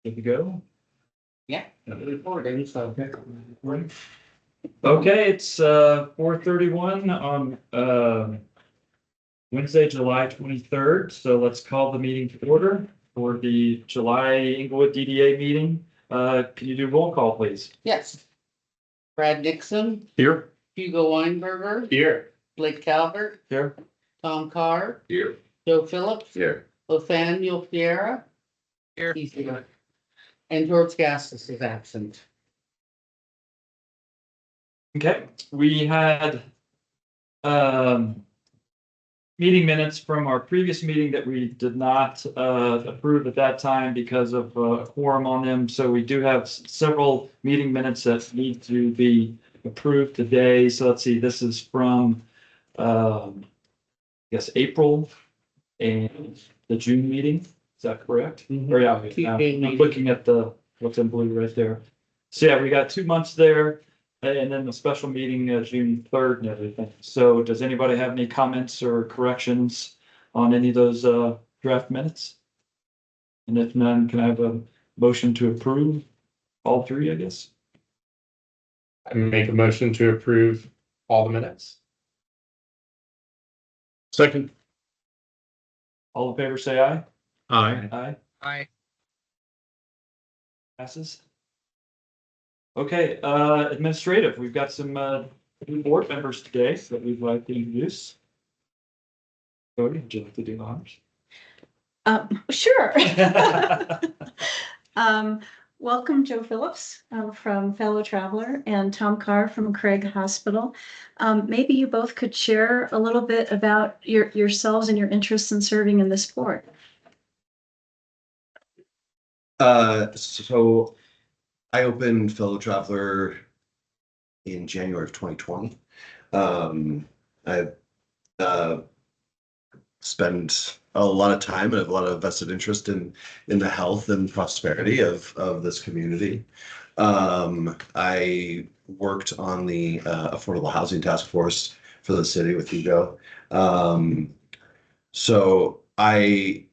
Good to go? Yeah. Recording, so. Okay, it's 4:31 on Wednesday, July 23rd. So let's call the meeting to order for the July Englewood DDA meeting. Can you do roll call, please? Yes. Brad Dixon, Here. Hugo Weinberger, Here. Blake Calvert, Here. Tom Carr, Here. Joe Phillips, Here. Nathaniel Fiera. Here. He's here. And George Gastus is absent. Okay, we had meeting minutes from our previous meeting that we did not approve at that time because of a quorum on them. So we do have several meeting minutes that need to be approved today. So let's see, this is from I guess April and the June meeting. Is that correct? Or yeah, I'm looking at the what's in blue right there. So yeah, we got 2 months there. And then the special meeting, June 3rd and everything. So does anybody have any comments or corrections on any of those draft minutes? And if none, can I have a motion to approve all three, I guess? I make a motion to approve all the minutes. Second. All in favor, say aye. Aye. Aye. Aye. Passes. Okay, administrative, we've got some new board members today that we'd like to introduce. Cody, would you like to do the honors? Sure. Welcome, Joe Phillips from Fellow Traveler and Tom Carr from Craig Hospital. Maybe you both could share a little bit about yourselves and your interests in serving in this board. So I opened Fellow Traveler in January of 2020. I spend a lot of time and have a lot of vested interest in the health and prosperity of this community. I worked on the Affordable Housing Task Force for the city with Hugo. So I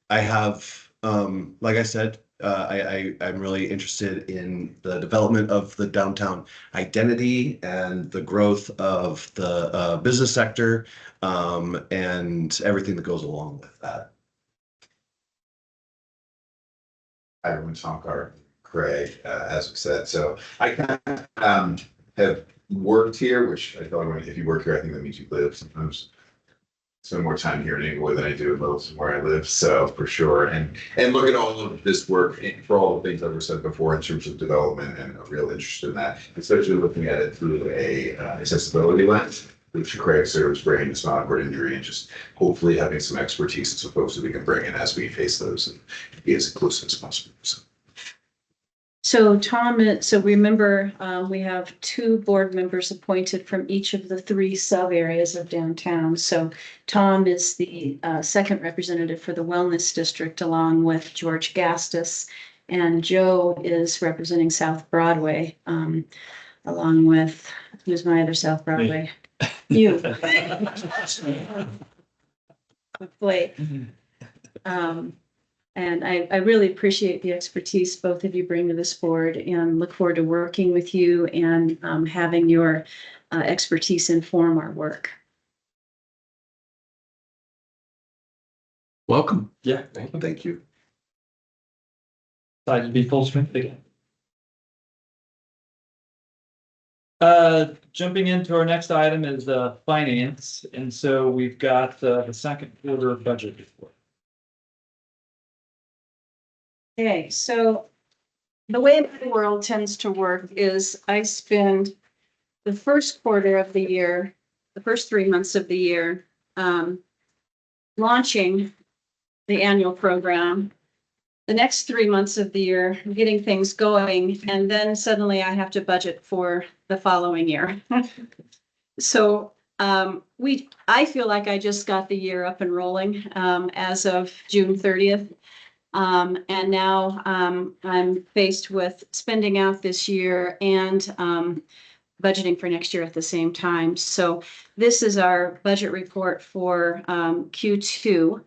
have, like I said, I'm really interested in the development of the downtown identity and the growth of the business sector and everything that goes along with that. Hi, everyone, Tom Carr, Craig, as we said. So I kind of have worked here, which I thought if you work here, I think that means you live. Sometimes spend more time here in Englewood than I do in Littleton where I live. So for sure. And look at all of this work for all the things that were said before in terms of development and a real interest in that, especially looking at it through a accessibility lens, which Craig serves brain and spinal cord injury, and just hopefully having some expertise and some folks that we can bring in as we face those and be as inclusive as possible. So Tom, so remember, we have 2 board members appointed from each of the 3 sub areas of downtown. So Tom is the second representative for the Wellness District, along with George Gastus, and Joe is representing South Broadway, along with, who's my other South Broadway? You. Blake. And I really appreciate the expertise both of you bring to this board, and look forward to working with you and having your expertise inform our work. Welcome. Yeah. Thank you. Excited to be full strength again. Jumping into our next item is finance, and so we've got the second quarter budget report. Okay, so the way my world tends to work is I spend the first quarter of the year, the first 3 months of the year, launching the annual program. The next 3 months of the year, getting things going, and then suddenly I have to budget for the following year. So I feel like I just got the year up and rolling as of June 30th. And now I'm faced with spending out this year and budgeting for next year at the same time. So this is our budget report for Q2.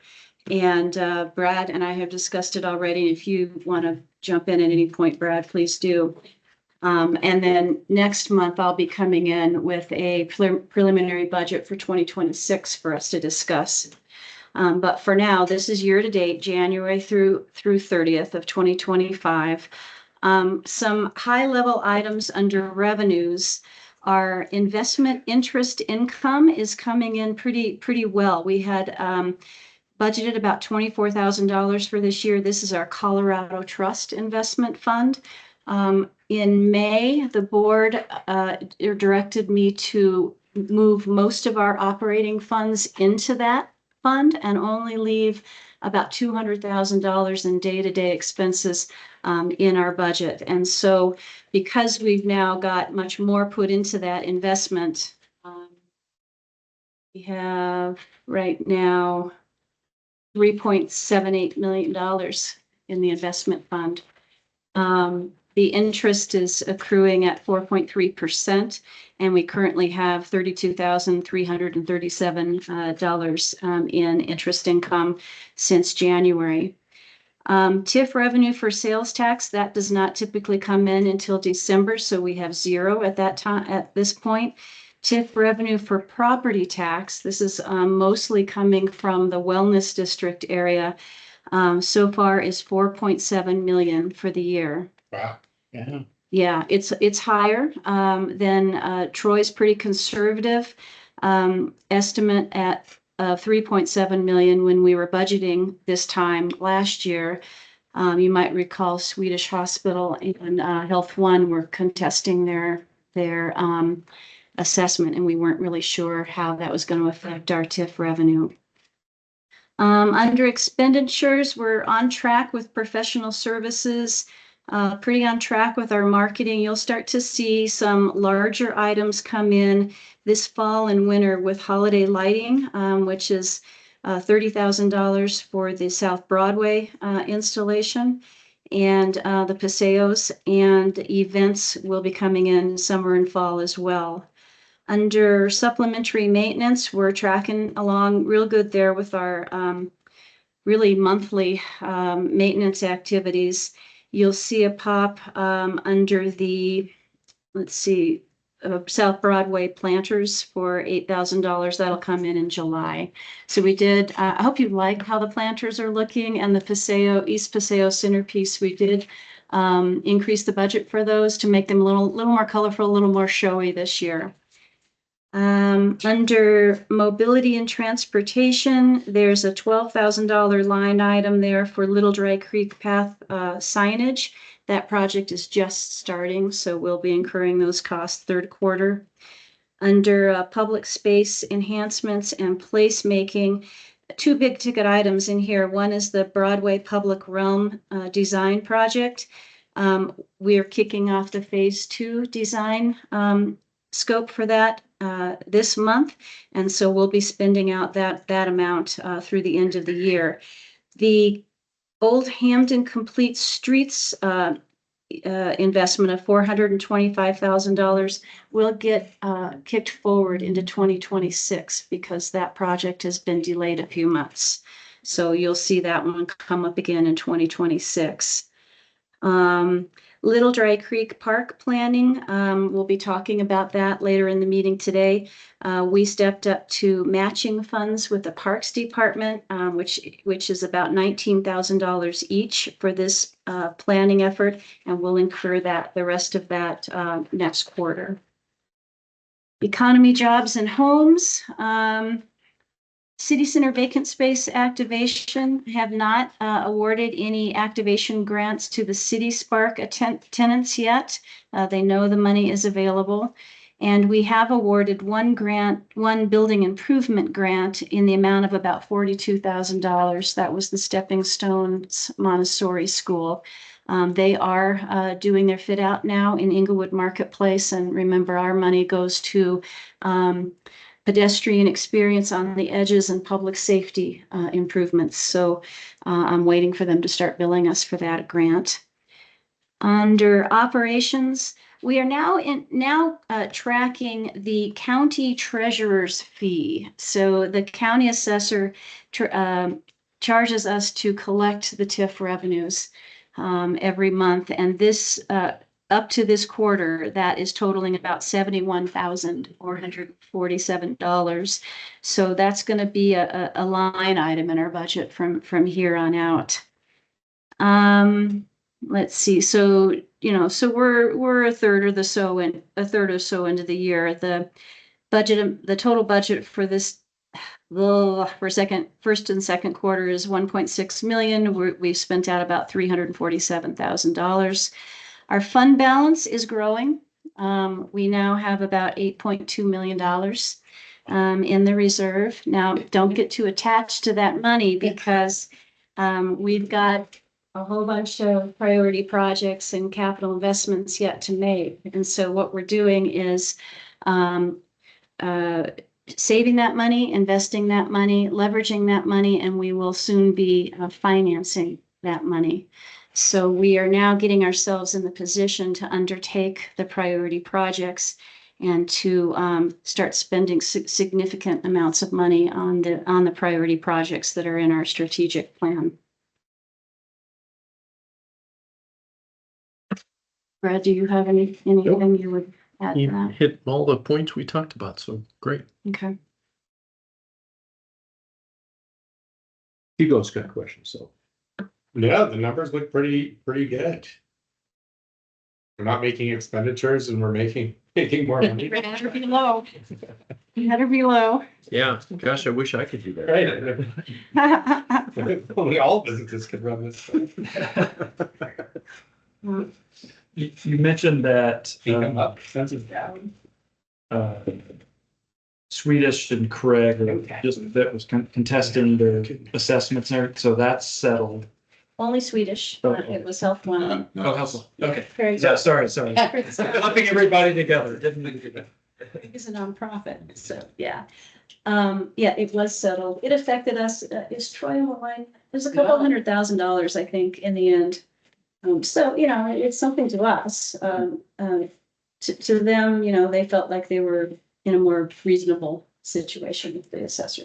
And Brad and I have discussed it already. If you want to jump in at any point, Brad, please do. And then next month, I'll be coming in with a preliminary budget for 2026 for us to discuss. But for now, this is year to date, January through 30th of 2025. Some high level items under revenues. Our investment interest income is coming in pretty well. We had budgeted about $24,000 for this year. This is our Colorado Trust Investment Fund. In May, the board directed me to move most of our operating funds into that fund and only leave about $200,000 in day-to-day expenses in our budget. And so because we've now got much more put into that investment, we have right now $3.78 million in the investment fund. The interest is accruing at 4.3%, and we currently have $32,337 in interest income since January. TIF revenue for sales tax, that does not typically come in until December, so we have zero at that time, at this point. TIF revenue for property tax, this is mostly coming from the Wellness District area, so far is 4.7 million for the year. Wow. Yeah. Yeah, it's higher than Troy's pretty conservative estimate at 3.7 million when we were budgeting this time last year. You might recall Swedish Hospital and Health One were contesting their assessment, and we weren't really sure how that was going to affect our TIF revenue. Under expenditures, we're on track with professional services, pretty on track with our marketing. You'll start to see some larger items come in this fall and winter with holiday lighting, which is $30,000 for the South Broadway installation, and the Paseos, and events will be coming in summer and fall as well. Under supplementary maintenance, we're tracking along real good there with our really monthly maintenance activities. You'll see a pop under the, let's see, South Broadway planters for $8,000. That'll come in July. So we did, I hope you like how the planters are looking, and the Paseo, East Paseo centerpiece, we did increase the budget for those to make them a little more colorful, a little more showy this year. Under mobility and transportation, there's a $12,000 line item there for Little Dry Creek Path signage. That project is just starting, so we'll be incurring those costs third quarter. Under public space enhancements and placemaking, two big ticket items in here. One is the Broadway Public Realm design project. We are kicking off the phase 2 design scope for that this month, and so we'll be spending out that amount through the end of the year. The Old Hampton Complete Streets investment of $425,000 will get kicked forward into 2026 because that project has been delayed a few months. So you'll see that one come up again in 2026. Little Dry Creek Park planning, we'll be talking about that later in the meeting today. We stepped up to matching funds with the Parks Department, which is about $19,000 each for this planning effort, and we'll incur the rest of that next quarter. Economy, jobs, and homes. City Center vacant space activation, have not awarded any activation grants to the City Spark tenants yet. They know the money is available. And we have awarded one building improvement grant in the amount of about $42,000. That was the Stepping Stones Montessori School. They are doing their fit out now in Englewood Marketplace. And remember, our money goes to pedestrian experience on the edges and public safety improvements. So I'm waiting for them to start billing us for that grant. Under operations, we are now tracking the county treasurer's fee. So the county assessor charges us to collect the TIF revenues every month. And this, up to this quarter, that is totaling about $71,447. So that's going to be a line item in our budget from here on out. Let's see. So, so we're a third or so into the year. The total budget for this first and second quarter is 1.6 million. We've spent out about $347,000. Our fund balance is growing. We now have about $8.2 million in the reserve. Now, don't get too attached to that money because we've got a whole bunch of priority projects and capital investments yet to make. And so what we're doing is saving that money, investing that money, leveraging that money, and we will soon be financing that money. So we are now getting ourselves in the position to undertake the priority projects and to start spending significant amounts of money on the priority projects that are in our strategic plan. Brad, do you have anything you would add to You that? hit all the points we talked about, so great. Okay. Hugo's got questions, so. Yeah, the numbers look pretty good. We're not making expenditures and we're making more money. Better be low. Better be low. Yeah, gosh, I wish I could do that. Right. Only all businesses could run this. You mentioned that Up, expenses down. Swedish and Craig just that was contesting their assessments there, so that's settled. Only Swedish. Okay. It was Health One. Oh, helpful. Okay. Very Yeah, good. sorry. Lumping everybody together. Didn't mean to do that. It's a nonprofit, so yeah. Yeah, it was settled. It affected us. Is Troy on the line? There's a couple $100,000, I think, in the end. So, it's something to us. To them, they felt like they were in a more reasonable situation with the assessor.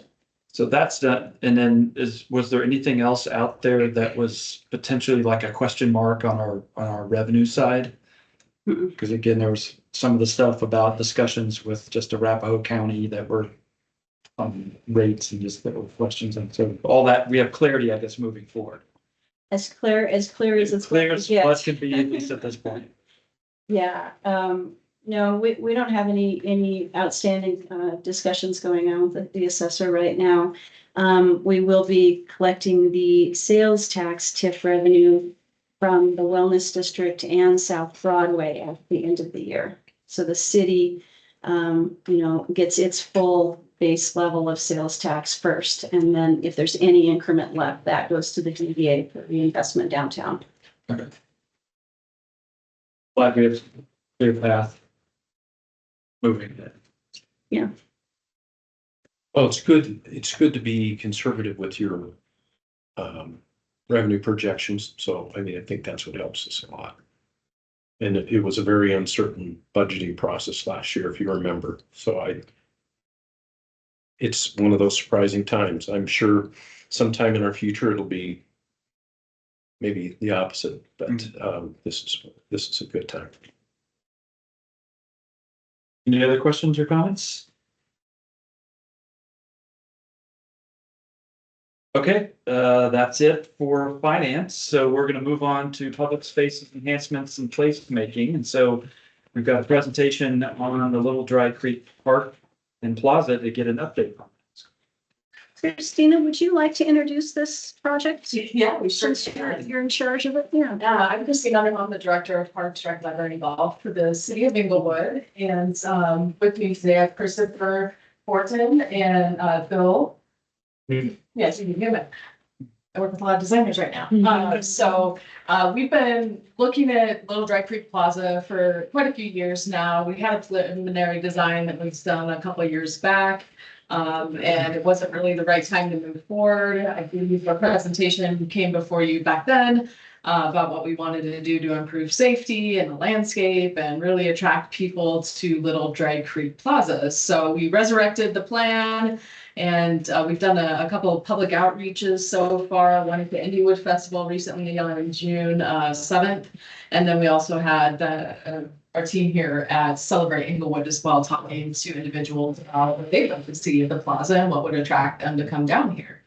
So that's done. And then was there anything else out there that was potentially like a question mark on our revenue side? Because again, there was some of the stuff about discussions with just Arapahoe County that were on rates and just there were questions. And so all that, we have clarity, I guess, moving forward. As clear as it's Clear going as to get. what can be, at least at this point. Yeah, no, we don't have any outstanding discussions going on with the assessor right now. We will be collecting the sales tax TIF revenue from the Wellness District and South Broadway at the end of the year. So the city, gets its full base level of sales tax first. And then if there's any increment left, that goes to the DDA for reinvestment downtown. Okay. Glad we have a clear path moving it. Well, it's good to be conservative with your revenue projections. So, I mean, I think that's what helps us a lot. And it was a very uncertain budgeting process last year, if you remember. So it's one of those surprising times. I'm sure sometime in our future, it'll be maybe the opposite, but this is a good time. Any other questions or comments? Okay, that's it for finance. So we're going to move on to public spaces enhancements and placemaking. And so we've got a presentation on the Little Dry Creek Park and Plaza to get an update on. Christina, would you like to introduce this project? Yeah, we sure Since can. you're in charge of it, yeah. I'm Christina, I'm the Director of Parks, Rec, Library, and Golf for the City of Englewood. And with me today, I have Christopher Horton and Bill. Yes, you can hear it. I work with a lot of designers right now. So we've been looking at Little Dry Creek Plaza for quite a few years now. We had a preliminary design that was done a couple of years back. And it wasn't really the right time to move forward. I believe our presentation came before you back then about what we wanted to do to improve safety and the landscape and really attract people to Little Dry Creek Plaza. So we resurrected the plan And we've done a couple of public outreaches so far, one at the Englewood Festival recently on June 7th. And then we also had our team here at Celebrate Englewood as well, talking to individuals about what they'd like to see at the plaza and what would attract them to come down here.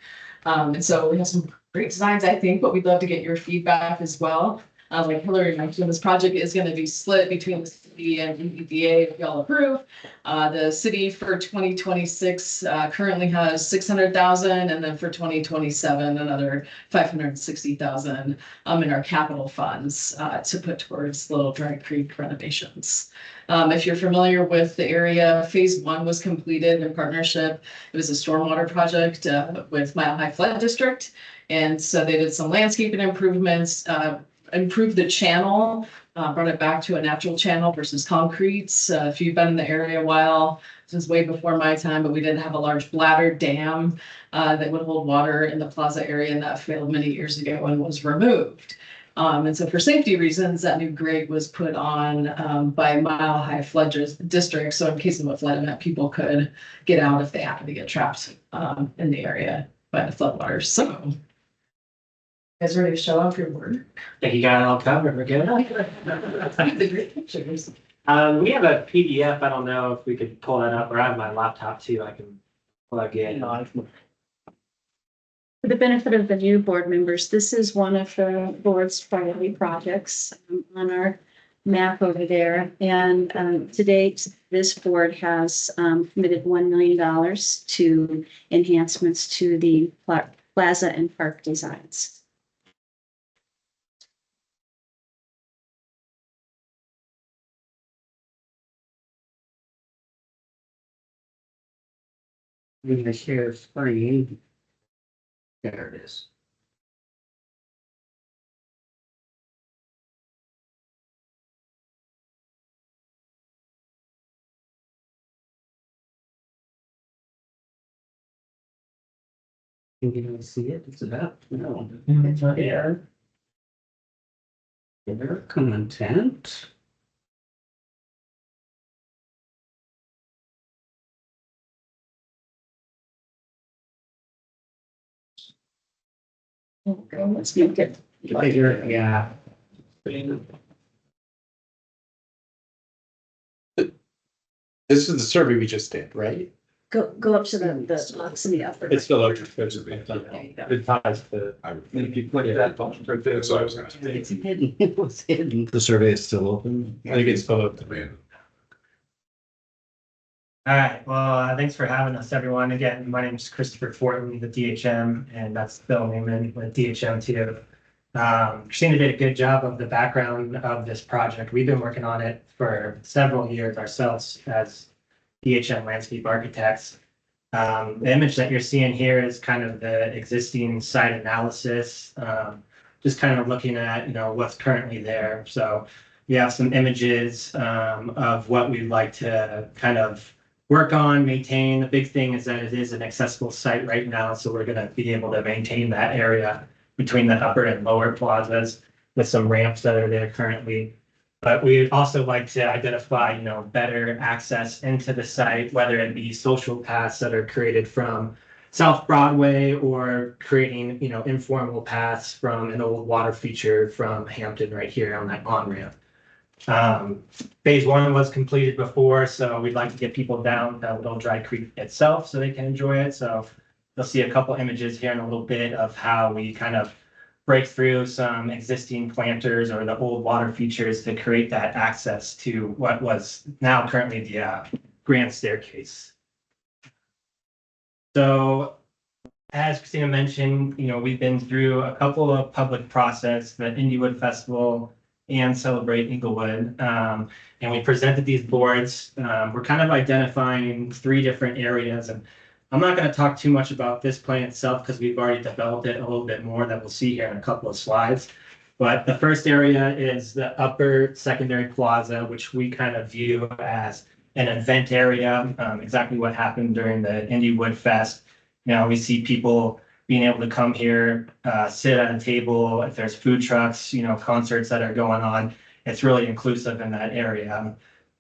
And so we have some great designs, I think, but we'd love to get your feedback as well. Like Hillary mentioned, this project is going to be split between the city and EPA if y'all approve. The city for 2026 currently has 600,000, and then for 2027 another 560,000 in our capital funds to put towards Little Dry Creek renovations. If you're familiar with the area, phase 1 was completed in partnership. It was a stormwater project with Mile High Flood District, and so they did some landscaping improvements. Improved the channel, brought it back to a natural channel versus concrete. If you've been in the area a while, this was way before my time, but we did have a large bladder dam that would hold water in the plaza area, and that failed many years ago and was removed. And so for safety reasons, that new grate was put on by Mile High Flood District. So in case of a flood event, people could get out if they happen to get trapped in the area by the floodwaters. So you guys ready to show off your work? think you got it all covered, we're good. The great pictures. We have a PDF, I don't know if we could pull that up, or I have my laptop too, I can plug in. For the benefit of the new board members, this is one of the board's priority projects on our map over there. And to date, this board has committed $1 million to enhancements to the plaza and park designs. I'm gonna share screen. There it is. You can see it, it's about, no, it's there. There, content. Okay, let's make it. Bigger, yeah. This is the survey we just did, right? Go up to the box in the upper. It's still up to There you go. It ties to. If you click that button right there. That's what I was gonna say. It's hidden, it was hidden. The survey is still open. I think it's still up. All right, well, thanks for having us, everyone. Again, my name is Christopher Fortin, the DHM, and that's Bill Newman with DHM too. Christina did a good job of the background of this project. We've been working on it for several years ourselves as DHM landscape architects. The image that you're seeing here is kind of the existing site analysis, just kind of looking at, what's currently there. So we have some images of what we'd like to kind of work on, maintain. The big thing is that it is an accessible site right now, so we're going to be able to maintain that area between the upper and lower plazas with some ramps that are there currently. But we'd also like to identify, better access into the site, whether it be social paths that are created from South Broadway or creating, informal paths from an old water feature from Hampton right here on that on-ramp. Phase 1 was completed before, so we'd like to get people down to Little Dry Creek itself so they can enjoy it. So you'll see a couple images here in a little bit of how we kind of break through some existing planters or the old water features to create that access to what was now currently the grand staircase. So as Christina mentioned, we've been through a couple of public process, the Englewood Festival and Celebrate Englewood. And we presented these boards. We're kind of identifying 3 different areas, and I'm not going to talk too much about this plan itself because we've already developed it a little bit more that we'll see here in a couple of slides. But the first area is the upper secondary plaza, which we kind of view as an event area, exactly what happened during the Englewood Fest. We see people being able to come here, sit at a table. If there's food trucks, concerts that are going on, it's really inclusive in that area.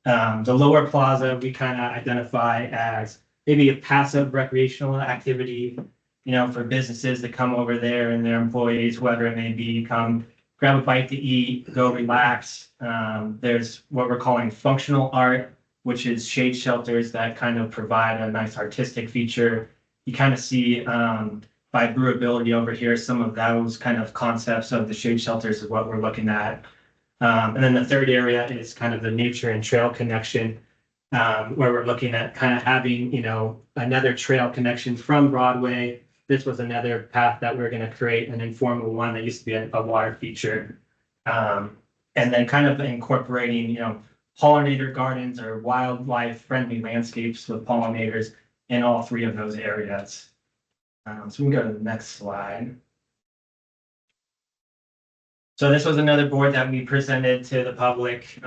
The lower plaza, we kind of identify as maybe a passive recreational activity, you know, for businesses that come over there and their employees, whoever it may be, come grab a bite to eat, go relax. There's what we're calling functional art, which is shade shelters that kind of provide a nice artistic feature. You kind of see by brewability over here, some of those kind of concepts of the shade shelters is what we're looking at. And then the third area is kind of the nature and trail connection, where we're looking at kind of having, you know, another trail connection from Broadway. This was another path that we're going to create, an informal one that used to be a water feature. And then kind of incorporating, you know, pollinator gardens or wildlife friendly landscapes with pollinators in all three of those areas. So we can go to the next slide. So this was another board that we presented to the public.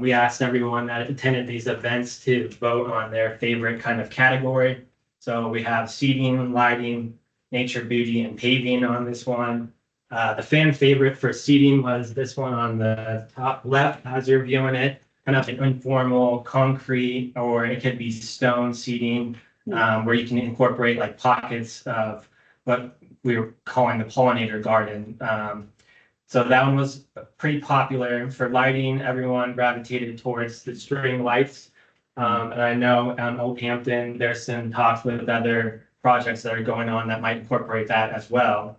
We asked everyone that attended these events to vote on their favorite kind of category. So we have seating, lighting, nature, beauty, and paving on this one. The fan favorite for seating was this one on the top left as you're viewing it, kind of an informal concrete, or it could be stone seating, where you can incorporate like pockets of what we were calling the pollinator garden. So that one was pretty popular. For lighting, everyone gravitated towards the string lights. And I know on Old Hampton, there's some talks with other projects that are going on that might incorporate that as well.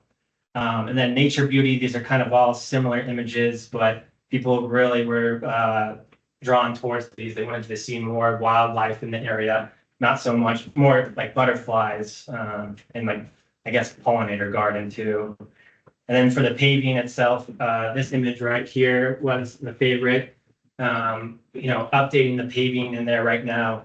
And then nature beauty, these are kind of all similar images, but people really were drawn towards these. They wanted to see more wildlife in the area, not so much more like butterflies and like, I guess, pollinator garden too. And then for the paving itself, this image right here was the favorite. You know, updating the paving in there right now.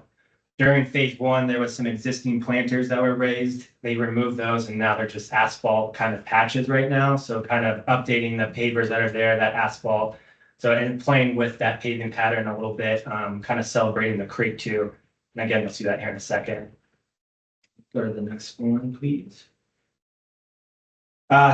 During phase one, there was some existing planters that were raised. They removed those and now they're just asphalt kind of patches right now. So kind of updating the pavers that are there, that asphalt. So and playing with that paving pattern a little bit, kind of celebrating the creek too. And again, you'll see that here in a second. Go to the next one, please.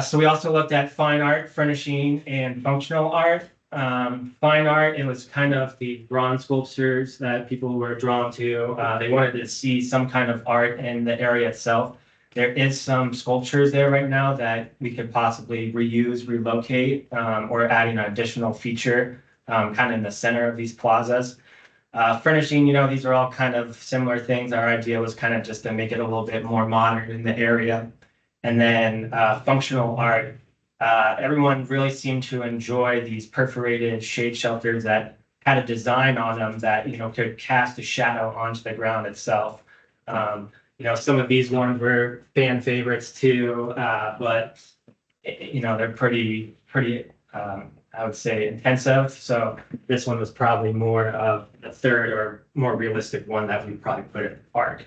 So we also looked at fine art, furnishing, and functional art. Fine art, it was kind of the bronze sculptures that people were drawn to. They wanted to see some kind of art in the area itself. There is some sculptures there right now that we could possibly reuse, relocate, or adding an additional feature kind of in the center of these plazas. Furnishing, you know, these are all kind of similar things. Our idea was kind of just to make it a little bit more modern in the area. And then functional art. Everyone really seemed to enjoy these perforated shade shelters that had a design on them that, you know, could cast a shadow onto the ground itself. You know, some of these ones were fan favorites too, but, you know, they're pretty, I would say, intensive. So this one was probably more of the third or more realistic one that we probably put in the park.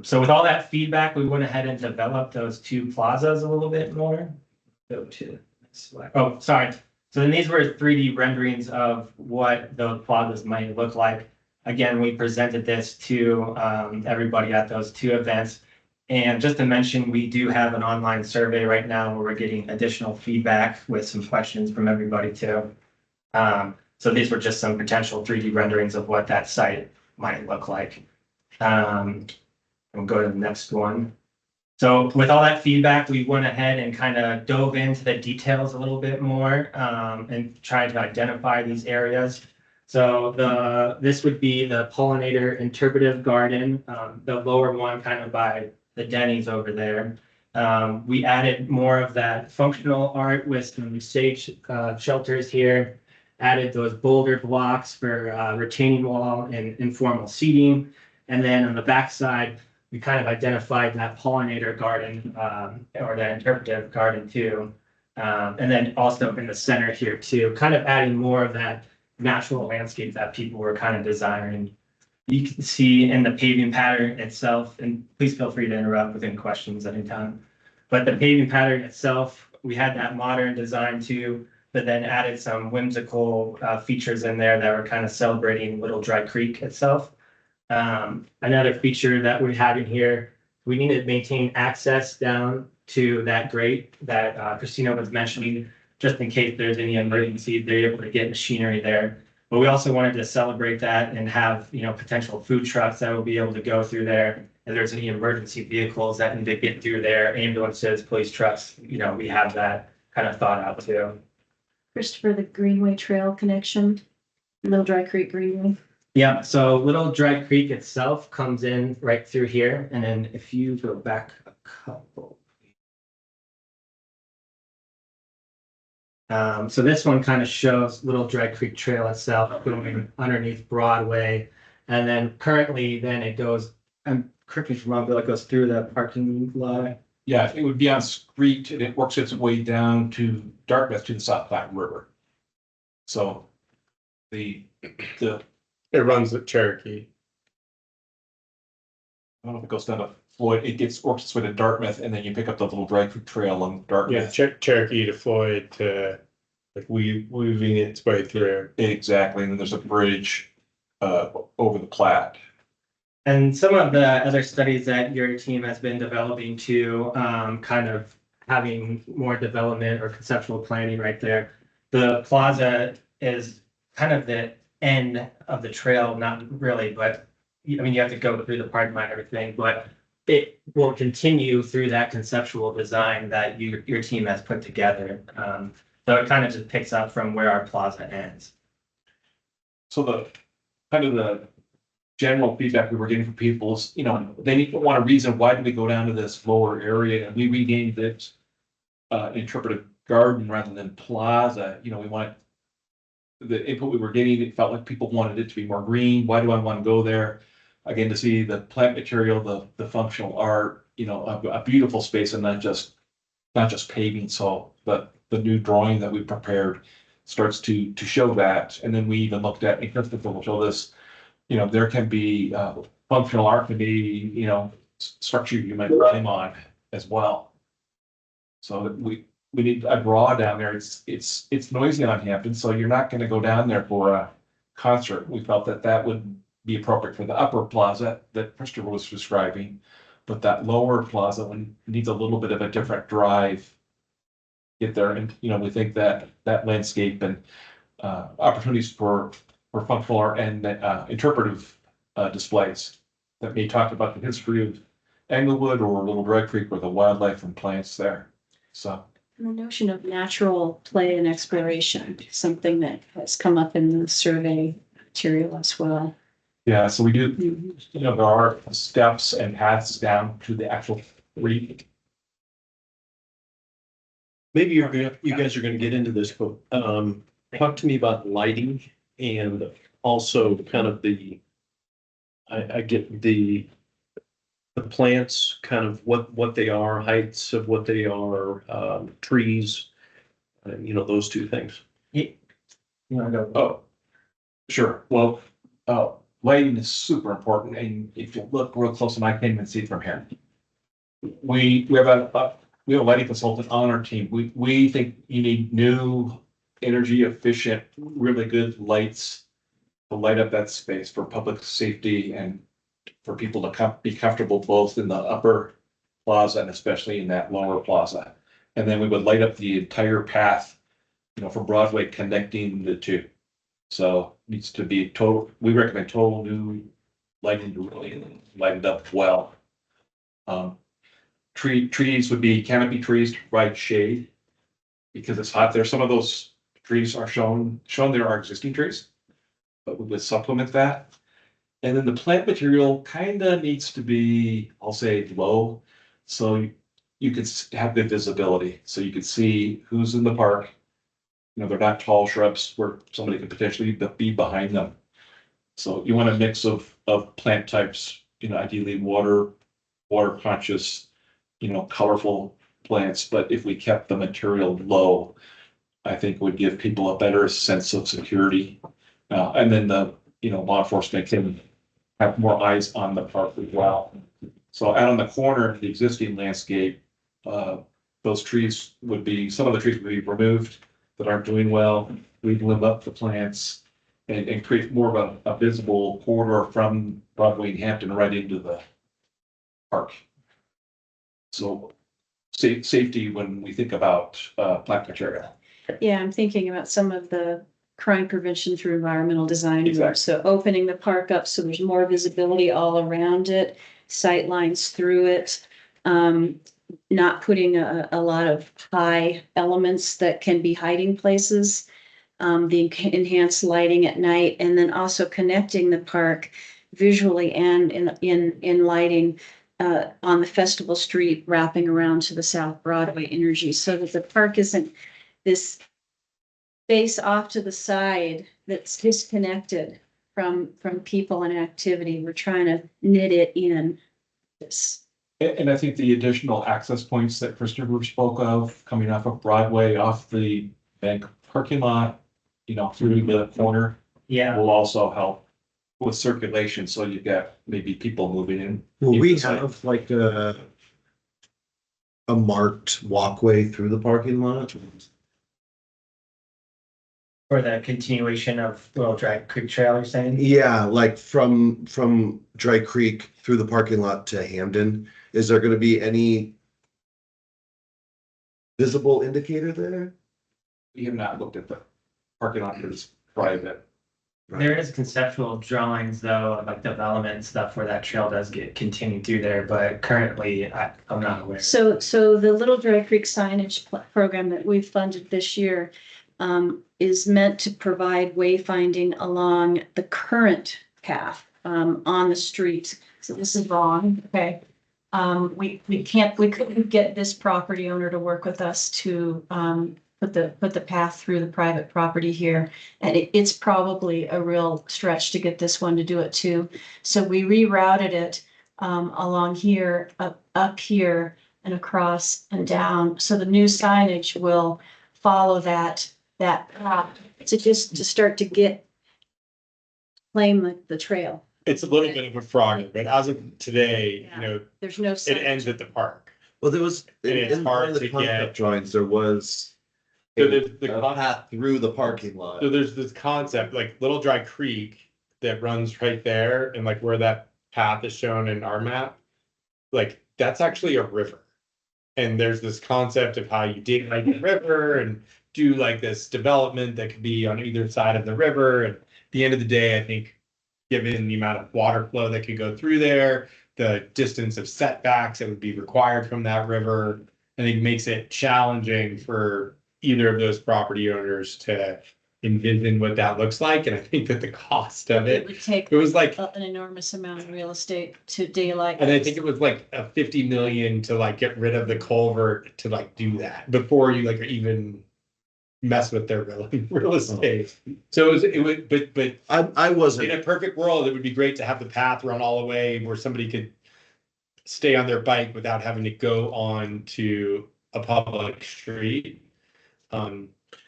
So with all that feedback, we went ahead and developed those two plazas a little bit more. Go to the next slide. Oh, sorry. So then these were 3D renderings of what the plazas might look like. Again, we presented this to everybody at those two events. And just to mention, we do have an online survey right now where we're getting additional feedback with some questions from everybody too. So these were just some potential 3D renderings of what that site might look like. We'll go to the next one. So with all that feedback, we went ahead and kind of dove into the details a little bit more and tried to identify these areas. So this would be the pollinator interpretive garden, the lower one kind of by the Denny's over there. We added more of that functional art with some sage shelters here, added those boulder blocks for retaining wall and informal seating. And then on the backside, we kind of identified that pollinator garden or that interpretive garden too. And then also in the center here too, kind of adding more of that natural landscape that people were kind of desiring. You can see in the paving pattern itself, and please feel free to interrupt with any questions anytime. But the paving pattern itself, we had that modern design too, but then added some whimsical features in there that were kind of celebrating Little Dry Creek itself. Another feature that we had in here, we need to maintain access down to that grate that Christina was mentioning, just in case there's any emergency, they're able to get machinery there. But we also wanted to celebrate that and have, potential food trucks that will be able to go through there. If there's any emergency vehicles that need to get through there, ambulances, police trucks, we have that kind of thought out too. Christopher, the Greenway Trail connection, Little Dry Creek Greenway. Yeah, so Little Dry Creek itself comes in right through here, and then if you go back a couple. So this one kind of shows Little Dry Creek Trail itself going underneath Broadway. And then currently then it goes, correct me if I'm wrong, Bill, it goes through the parking lot. Yeah, it would be on Street and it works its way down to Dartmouth to the South Platte River. So the, It runs at Cherokee. I don't know if it goes down to Floyd, works its way to Dartmouth and then you pick up the Little Dry Creek Trail on Yeah, Dartmouth. Cherokee to Floyd to like weaving its way through. Exactly, and then there's a bridge over the Platte. And some of the other studies that your team has been developing too, kind of having more development or conceptual planning right there. The plaza is kind of the end of the trail, not really, but you have to go through the parking lot and everything, but it will continue through that conceptual design that your team has put together. So it kind of just picks up from where our plaza ends. So the general feedback we were getting from people is, they want a reason, why did we go down to this lower area? And we renamed it interpretive garden rather than plaza. We want the input we were getting, it felt like people wanted it to be more green. Why do I want to go there? Again, to see the plant material, the functional art, a beautiful space and not just paving. So the new drawing that we prepared starts to show that. And then we even looked at, and Christopher will show this, there can be functional art can be, structure you might climb on as well. So we need a draw down there. It's noisy on Hampton, so you're not going to go down there for a concert. We felt that would be appropriate for the upper plaza that Christopher was describing, but that lower plaza needs a little bit of a different drive. Get there, and we think that landscape and opportunities for functional art and interpretive displays that may talk about the history of Englewood or Little Dry Creek or the wildlife and plants there. So. And the notion of natural play and exploration, something that has come up in the survey material as well. Yeah, so we do, there are steps and paths down to the actual reef. Maybe you guys are gonna get into this, but talk to me about lighting and also kind of I get the plants, kind of what they are, heights of what they are, trees, those two things. You want to go? Oh, sure. Well, lighting is super important, and if you look real close, and I can't even see it from here. We have a lighting consultant on our team. We think you need new, energy efficient, really good lights to light up that space for public safety and for people to be comfortable both in the upper plaza and especially in that lower plaza. And then we would light up the entire path, from Broadway connecting the two. So needs to be we recommend total new lighting to really light it up well. Trees would be canopy trees to provide shade because it's hot there. Some of those trees are shown there are existing trees, but we would supplement that. And then the plant material kind of needs to be, I'll say, low, so you could have good visibility, so you could see who's in the park. They're not tall shrubs where somebody could potentially be behind them. So you want a mix of plant types, ideally water conscious, colorful plants. But if we kept the material low, I think would give people a better sense of security. And then the, law enforcement can have more eyes on the park as well. So out on the corner, the existing landscape, those trees some of the trees would be removed that aren't doing well. We'd live up the plants and create more of a visible corridor from Broadway and Hampton right into the park. So safety when we think about plant material. Yeah, I'm thinking about some of the crime prevention through environmental design. Exactly. So opening the park up so there's more visibility all around it, sight lines through it. Not putting a lot of high elements that can be hiding places. The enhanced lighting at night, and then also connecting the park visually and in lighting on the Festival Street, wrapping around to the South Broadway energy, so that the park isn't this space off to the side that's disconnected from people and activity. We're trying to knit it in this. And I think the additional access points that Christopher spoke of, coming off of Broadway, off the bank parking lot, you know, through the corner, Yeah, will also help with circulation, so you've got maybe people moving in. Will we Inside. have like a marked walkway through the parking lot? for the continuation of Little Dry Creek Trail, you're saying? Yeah, like from Dry Creek through the parking lot to Hamden, is there gonna be any visible indicator there? We have not looked at the parking lot for this private. There is conceptual drawings though, of like development and stuff where that trail does get continued through there, but currently I'm not aware. So the Little Dry Creek signage program that we've funded this year is meant to provide wayfinding along the current path on the street. So this is wrong, okay? We couldn't get this property owner to work with us to put the path through the private property here. And it's probably a real stretch to get this one to do it too. So we rerouted it along here, up here and across and down. So the new signage will follow that path to start to claim the trail. It's a little bit of a frog, but as of today, you know, There's no it ends signage. at the park. Well, there was, And it's in one hard of the to concept get- drawings, there was So a the path through the parking lot. So there's this concept, like Little Dry Creek that runs right there and like where that path is shown in our map. Like, that's actually a river. And there's this concept of how you dig like the river and do like this development that could be on either side of the river. And at the end of the day, I think, given the amount of water flow that could go through there, the distance of setbacks that would be required from that river, I think makes it challenging for either of those property owners to envision what that looks like. And I think that the cost of It it, would take it was like, an enormous amount of real estate to daylight. and I think it was like a 50 million to like get rid of the culvert to like do that before you like even mess with their real estate. So it would, but I in wasn't, a perfect world, it would be great to have the path run all the way where somebody could stay on their bike without having to go on to a public street.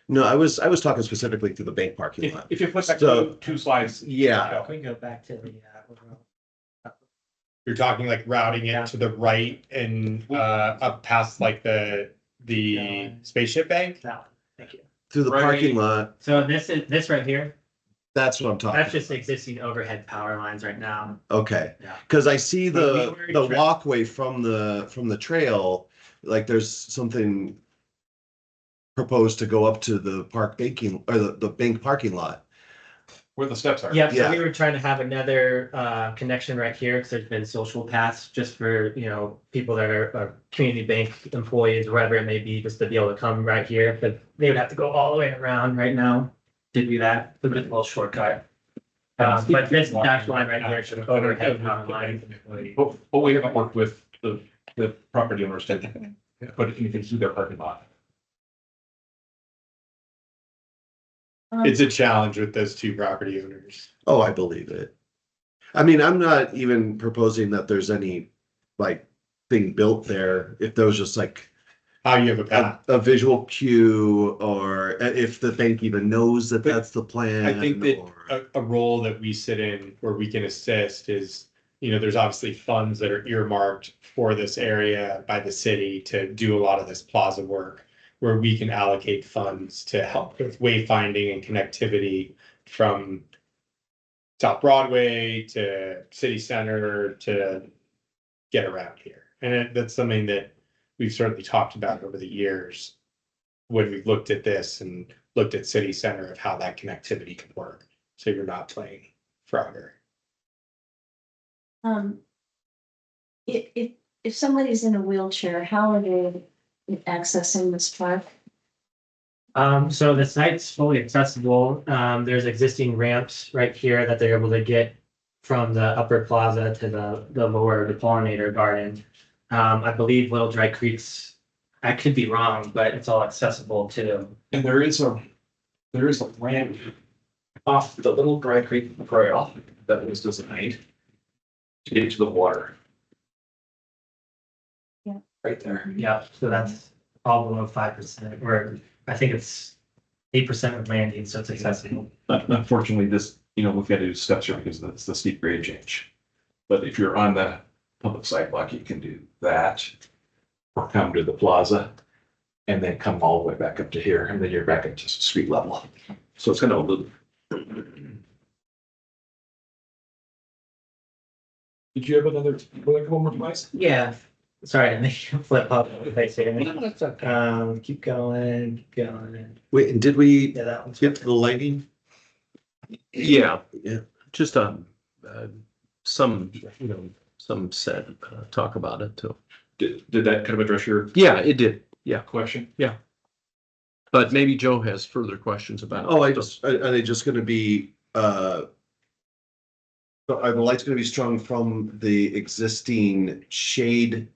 no, I was talking specifically through the bank parking lot. If you flip back So- two slides. Yeah, Can we go back to the, You're talking like routing it to the right and up past like the spaceship bank. that one, thank you. through the Right. parking lot, So this right here, that's what I'm talking that's just about. existing overhead power lines right now. Okay, Yeah. cause I see But we were the walkway from the trail, like there's something proposed to go up to the park banking, or the bank parking lot. Where the steps are. Yeah, so Yeah. we were trying to have another connection right here, because there's been social paths just for, you know, people that are community bank employees, wherever it may be, just to be able to come right here, but they would have to go all the way around right now to do that, a little shortcut. But this dash line right here should overhead power line. But we haven't worked with the property owners to put anything through their parking lot. It's a challenge with those two property owners. Oh, I believe it. I mean, I'm not even proposing that there's any like thing built there. If there was just like How you have a path. a visual cue, or if the bank even knows that But that's the plan. I think that or- a role that we sit in where we can assist is, you know, there's obviously funds that are earmarked for this area by the city to do a lot of this plaza work, where we can allocate funds to help with wayfinding and connectivity from South Broadway to City Center to get around here. And that's something that we've certainly talked about over the years when we've looked at this and looked at city center of how that connectivity could work. So you're not playing Frogger. If somebody's in a wheelchair, how are they accessing this park? So the site's fully accessible. There's existing ramps right here that they're able to get from the upper plaza to the lower, the pollinator garden. I believe Little Dry Creek's, I could be wrong, but it's all accessible too. And there is a ramp off the Little Dry Creek trail that was designed to get to the water. Yeah. Right there. Yeah, so that's all below 5%, or I think it's 8% of landing, so it's accessible. Unfortunately, this, we've got to do steps here because it's the steep grade change. But if you're on the public sidewalk, you can do that. Or come to the plaza and then come all the way back up to here, and then you're back up to street level. So it's gonna loop. Did you have another, one more place? Yeah, sorry to make you flip up. Keep going. Wait, and did we Yeah, that one's. get to the lighting? Yeah, Yeah. just some, some said, talk about it too. Did that kind of address your Yeah, it did. Yeah, question? but maybe Joe has further questions about. Oh, are they just gonna be, are the lights gonna be strung from the existing shade,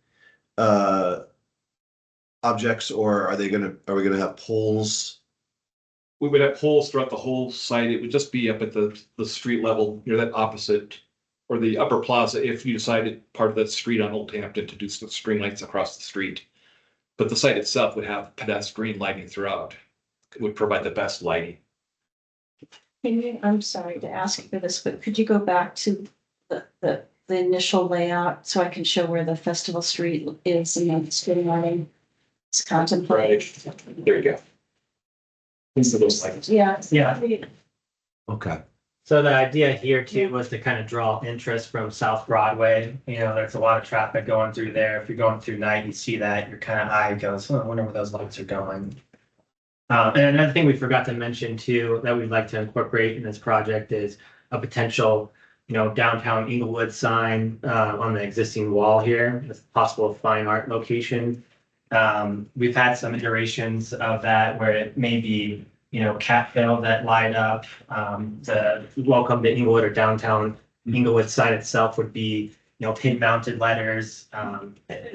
objects, or are we gonna have poles? We would have poles throughout the whole site. It would just be up at the street level, near that opposite, or the upper plaza, if you decided part of that street on Old Hampton to do some string lights across the street. But the site itself would have pedestrian lighting throughout. It would provide the best lighting. I'm sorry to ask you for this, but could you go back to the initial layout so I can show where the festival street is and the street lighting is contemplated? There you go. These are those lights. Yeah. Yeah. Okay. So the idea here too was to kind of draw interest from South Broadway. There's a lot of traffic going through there. If you're going through night, you see that, your kind of eye goes, oh, I wonder where those lights are going. And another thing we forgot to mention too, that we'd like to incorporate in this project is a potential, downtown Englewood sign on the existing wall here, as a possible fine art location. We've had some iterations of that where it may be cattail that light up. The welcome to Englewood or downtown Englewood sign itself would be, pin mounted letters.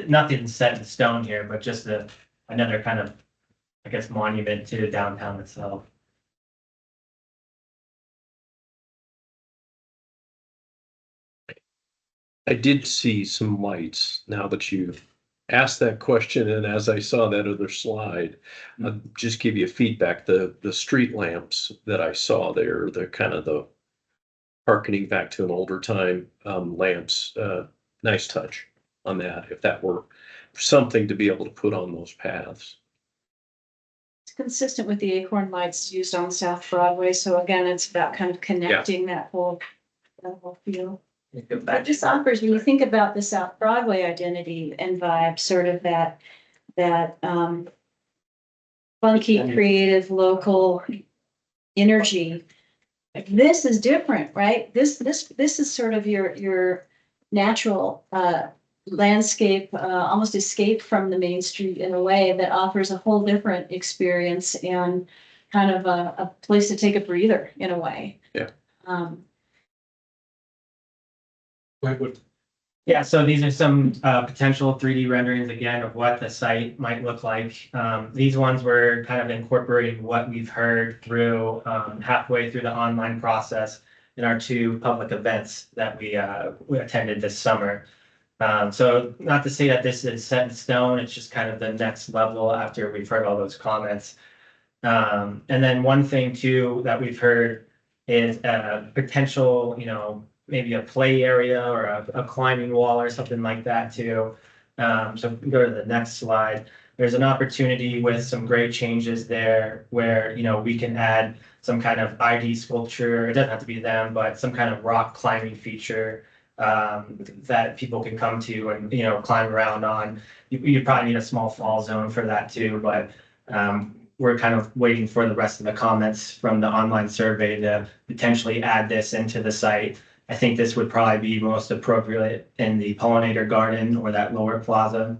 Nothing set in stone here, but just another kind of, I guess, monument to downtown itself. I did see some lights now that you asked that question, and as I saw that other slide, I'll just give you feedback. The street lamps that I saw there, they're kind of the hearkening back to an older time lamps. Nice touch on that, if that were something to be able to put on those paths. It's consistent with the acorn lights used on South Broadway. So again, it's about kind of connecting that whole feel. It just offers, when you think about the South Broadway identity and vibe, sort of that funky, creative, local energy. This is different, right? This is sort of your natural landscape, almost escape from the main street in a way that offers a whole different experience and kind of a place to take a breather in a way. Yeah. Yeah, so these are some potential 3D renderings again of what the site might look like. These ones were kind of incorporating what we've heard through halfway through the online process in our 2 public events that we attended this summer. So not to say that this is set in stone, it's just kind of the next level after we've heard all those comments. And then one thing too that we've heard is potential, maybe a play area or a climbing wall or something like that too. So if we go to the next slide, there's an opportunity with some grade changes there where, we can add some kind of ID sculpture. It doesn't have to be them, but some kind of rock climbing feature that people can come to and, climb around on. You probably need a small fall zone for that too, but we're kind of waiting for the rest of the comments from the online survey to potentially add this into the site. I think this would probably be most appropriate in the pollinator garden or that lower plaza,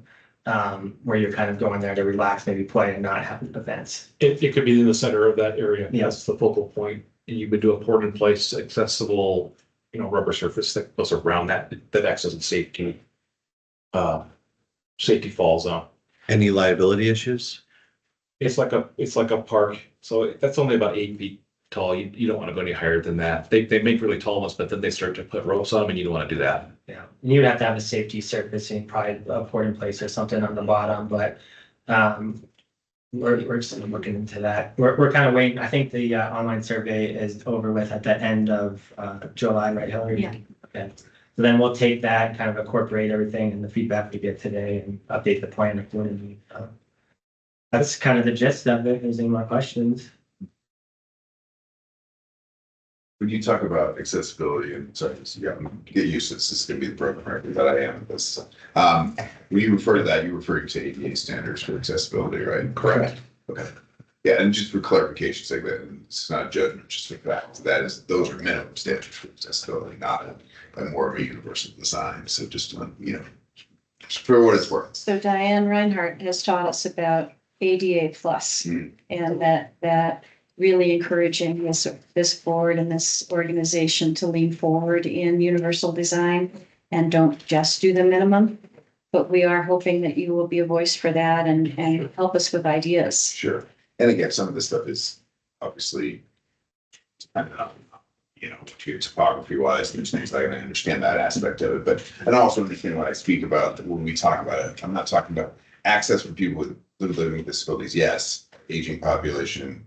where you're kind of going there to relax, maybe play and not have events. It could be in the center of that area. Yeah. That's the focal point. And you would do a port in place accessible, rubber surface that goes around that acts as a safety fall zone. Any liability issues? It's like a park. So that's only about 8 feet tall. You don't want to go any higher than that. They make really tall ones, but then they start to put ropes on them and you don't want to do that. Yeah, and you'd have to have a safety surfacing, probably a port in place or something on the bottom, but we're just looking into that. We're kind of waiting. I think the online survey is over with at the end of July, right, Hillary? Yeah. Okay. So then we'll take that and kind of incorporate everything and the feedback we get today and update the plan accordingly. That's kind of the gist of it. Is there any more questions? When you talk about accessibility and sorry, get used to this. This is gonna be the broken record that I am with this. When you refer to that, you're referring to ADA standards for accessibility, right? Correct. Okay. Yeah, and just for clarification's sake, that it's not a judgment, just for fact. Those are minimum standards for accessibility, not a more of a universal design. So just just for what it's worth. So Diane Reinhardt has taught us about ADA plus, and that really encouraging this board and this organization to lean forward in universal design and don't just do the minimum. But we are hoping that you will be a voice for that and help us with ideas. Sure. And again, some of this stuff is obviously dependent on, topography wise, there's things like, I understand that aspect of it, but I also understand what I speak about when we talk about it. I'm not talking about access for people with living disabilities. Yes, aging population,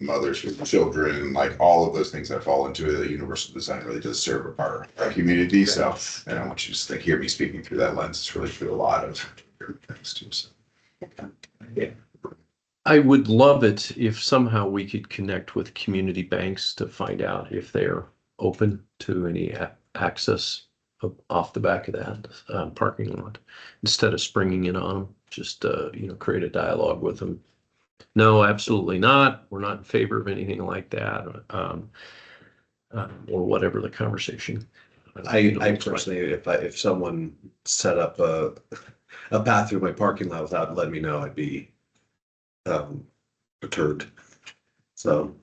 mothers with children, like all of those things that fall into it. Universal design really does serve a part of our community. So, and I want you to hear me speaking through that lens. It's really through a lot of things too. So. Yeah. I would love it if somehow we could connect with community banks to find out if they're open to any access off the back of that parking lot instead of springing it on them. Just create a dialogue with them. No, absolutely not. We're not in favor of anything like that, or whatever the conversation. I personally, if someone set up a path through my parking lot without letting me know, I'd be perturbed. So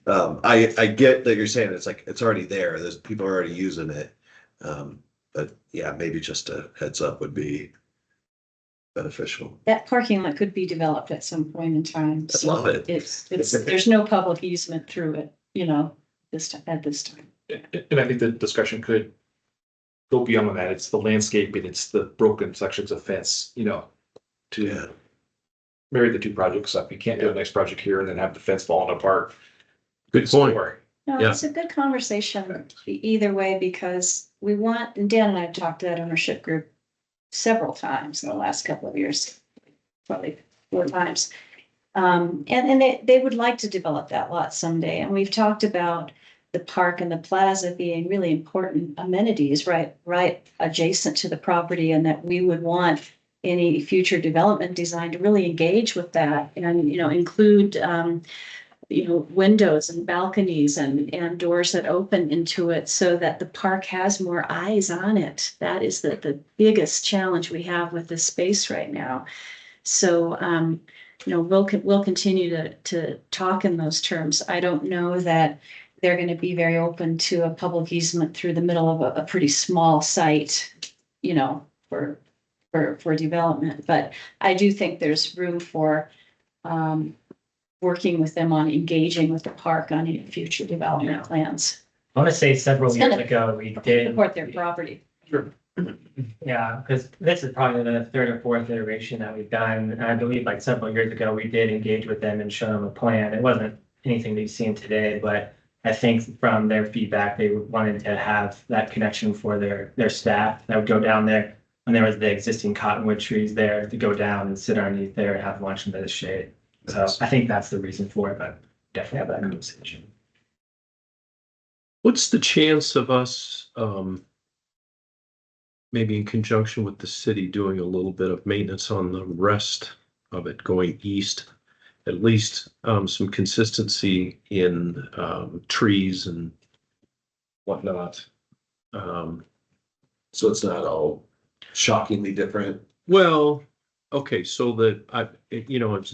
I get that you're saying it's already there. There's people are already using it, but yeah, maybe just a heads up would be beneficial. That parking lot could be developed at some point in time. I love it. There's no public easement through it, at this time. And I think the discussion could go beyond that. It's the landscaping, it's the broken sections of fence, to marry the two projects up. You can't do a nice project here and then have the fence falling apart. Good point. No, Yeah. it's a good conversation either way, because and Dan and I have talked to that ownership group several times in the last couple of years, probably 4 times. And they would like to develop that lot someday. And we've talked about the park and the plaza being really important amenities right adjacent to the property, and that we would want any future development design to really engage with that and, include, windows and balconies and doors that open into it so that the park has more eyes on it. That is the biggest challenge we have with this space right now. So, we'll continue to talk in those terms. I don't know that they're going to be very open to a public easement through the middle of a pretty small site, for development. But I do think there's room for working with them on engaging with the park on any future development plans. I want to say several years ago, we did. Support their property. Yeah, because this is probably the 3rd or 4th iteration that we've done. And I believe several years ago, we did engage with them and show them a plan. It wasn't anything that you've seen today, but I think from their feedback, they wanted to have that connection for their staff that would go down there. And there was the existing cottonwood trees there to go down and sit underneath there and have lunch under the shade. So I think that's the reason for it, but definitely have that conversation. What's the chance of us, maybe in conjunction with the city, doing a little bit of maintenance on the rest of it going east at least some consistency in trees and whatnot. So it's not all shockingly different. Well, okay, so that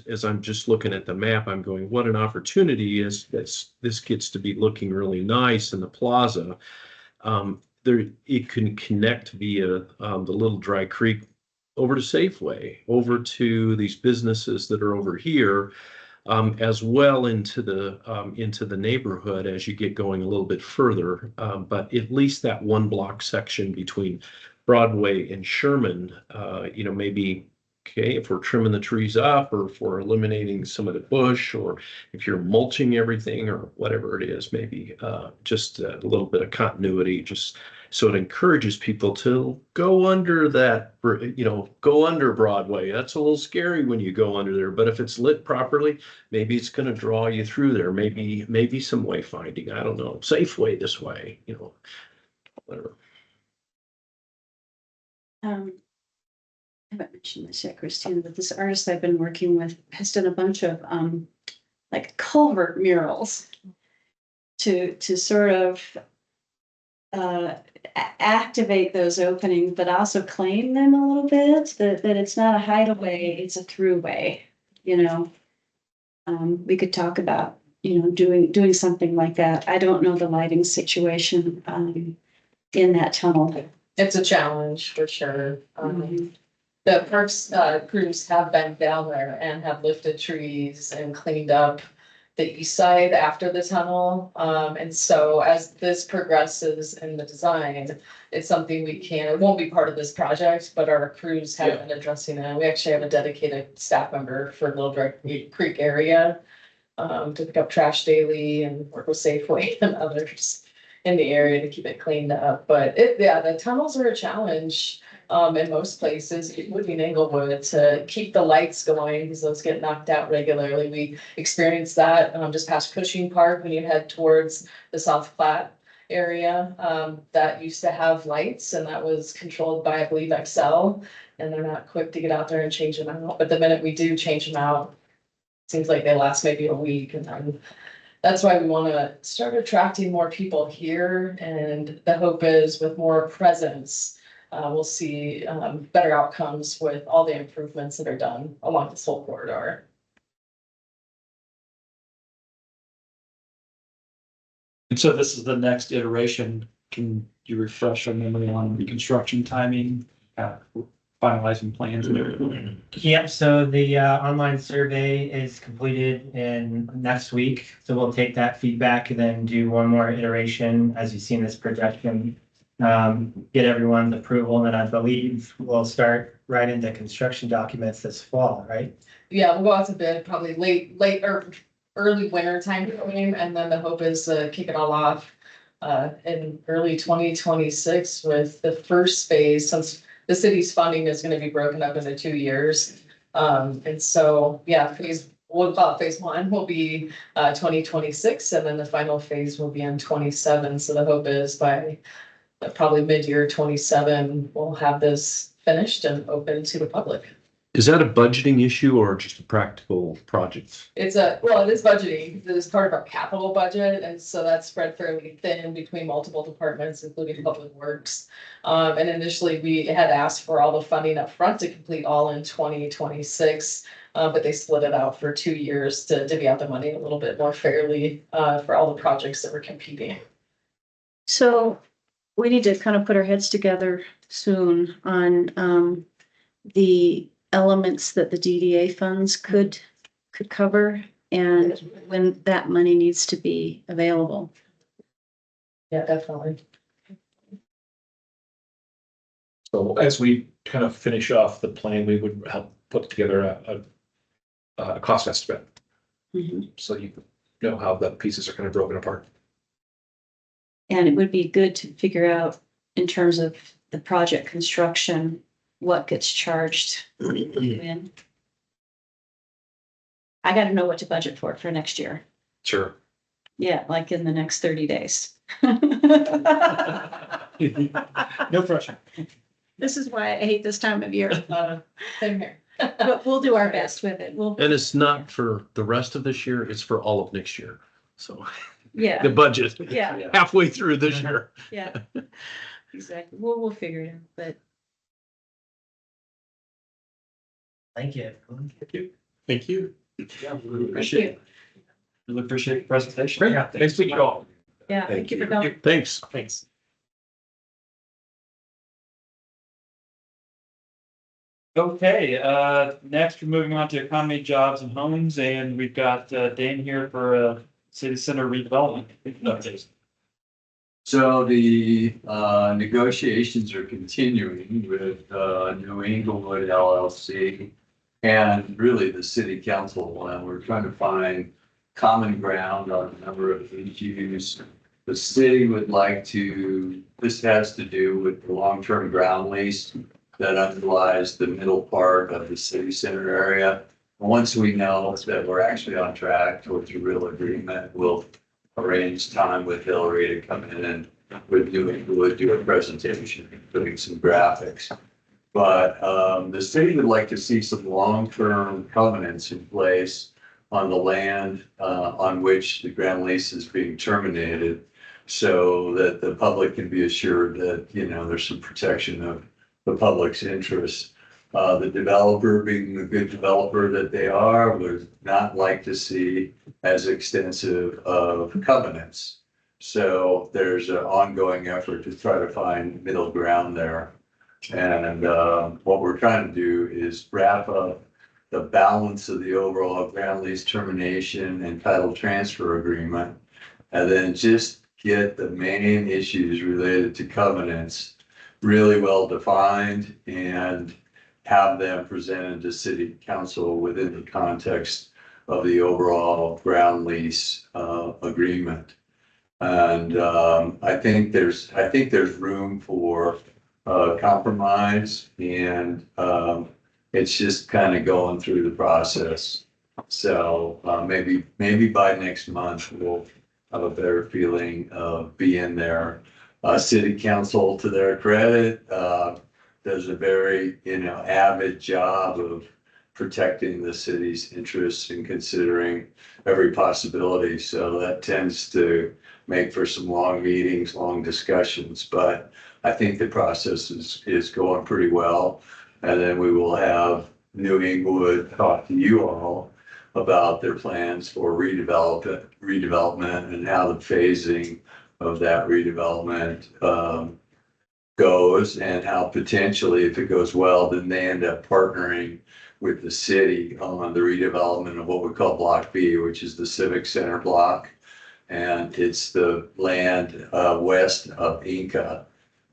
as I'm just looking at the map, I'm going, what an opportunity is this gets to be looking really nice in the plaza. There, it can connect via the Little Dry Creek over to Safeway, over to these businesses that are over here, as well into the neighborhood as you get going a little bit further. But at least that one block section between Broadway and Sherman, maybe, okay, if we're trimming the trees up or if we're eliminating some of the bush, or if you're mulching everything or whatever it is, maybe just a little bit of continuity, just so it encourages people to go under that, go under Broadway. That's a little scary when you go under there, but if it's lit properly, maybe it's going to draw you through there. Maybe some wayfinding. I don't know. Safeway this way, whatever. I haven't mentioned this yet, Christine, but this artist I've been working with has done a bunch of like culvert murals to sort of activate those openings, but also claim them a little bit, that it's not a hideaway, it's a throughway, we could talk about, doing something like that. I don't know the lighting situation in that tunnel. It's a challenge for sure. The parks crews have been down there and have lifted trees and cleaned up the east side after the tunnel. And so as this progresses in the design, it's something it won't be part of this project, but our crews have been addressing it. We actually have a dedicated staff member for Little Dry Creek area to pick up trash daily and work with Safeway and others in the area to keep it cleaned up. But the tunnels are a challenge in most places, including Englewood, to keep the lights going because those get knocked out regularly. We experienced that just past Cushing Park when you head towards the South Platte area. That used to have lights and that was controlled by, I believe, Excel, and they're not quick to get out there and change them out. But the minute we do change them out, it seems like they last maybe a week, and then that's why we want to start attracting more people here. And the hope is with more presence, we'll see better outcomes with all the improvements that are done along this whole corridor. And so this is the next iteration. Can you refresh our memory on reconstruction timing, finalizing plans and everything? Yep, so the online survey is completed in next week. So we'll take that feedback and then do one more iteration as you see in this projection. Get everyone's approval, and then I believe we'll start right into construction documents this fall, right? Yeah, we'll go out to bid probably late or early winter time frame, and then the hope is to kick it all off in early 2026 with the first phase, since the city's funding is going to be broken up into 2 years. And so, we'll call it phase 1 will be 2026, and then the final phase will be in 27. So the hope is by probably mid-year 27, we'll have this finished and open to the public. Is that a budgeting issue or just a practical project? It is budgeting. It is part of our capital budget, and so that's spread fairly thin between multiple departments, including Public Works. And initially, we had asked for all the funding up front to complete all in 2026, but they split it out for 2 years to divvy out the money a little bit more fairly for all the projects that were competing. So we need to kind of put our heads together soon on the elements that the DDA funds could cover and when that money needs to be available. Yeah, definitely. So as we kind of finish off the plan, we would help put together a cost estimate. Mhm. So you know how the pieces are kind of broken apart. And it would be good to figure out in terms of the project construction, what gets charged when. I got to know what to budget for next year. Sure. Yeah, like in the next 30 days. No pressure. This is why I hate this time of year. Same here. But we'll do our best with it. We'll, And it's not for the rest of this year, it's for all of next year. So yeah, the budget, yeah, halfway through this year. yeah. Exactly. We'll figure it out, but Thank you. Thank you. Yeah, we thank appreciate, you. really appreciate the presentation. Yeah, Thanks for all. Yeah, thank you for coming. Thanks. Thanks. Okay, next we're moving on to economy, jobs and homes, and we've got Dane here for city center redevelopment updates. So the negotiations are continuing with New Englewood LLC and really the city council, and we're trying to find common ground on a number of issues. The city would like to, this has to do with the long-term ground lease that underlies the middle part of the city center area. Once we know that we're actually on track towards a real agreement, we'll arrange time with Hillary to come in and with New Englewood do a presentation, including some graphics. But the city would like to see some long-term covenants in place on the land on which the ground lease is being terminated, so that the public can be assured that, you know, there's some protection of the public's interests. The developer, being the good developer that they are, would not like to see as extensive of covenants. So there's an ongoing effort to try to find middle ground there. And what we're trying to do is wrap up the balance of the overall ground lease termination and title transfer agreement, and then just get the main issues related to covenants really well defined and have them presented to city council within the context of the overall ground lease agreement. And I think there's room for compromise, and it's just kind of going through the process. So maybe by next month we'll have a better feeling of being there. City council, to their credit, does a very, you know, avid job of protecting the city's interests and considering every possibility. So that tends to make for some long meetings, long discussions, but I think the process is going pretty well. And then we will have New Englewood talk to you all about their plans for redevelopment and how the phasing of that redevelopment goes, and how potentially, if it goes well, then they end up partnering with the city on the redevelopment of what we call Block B, which is the Civic Center block. And it's the land west of Inca.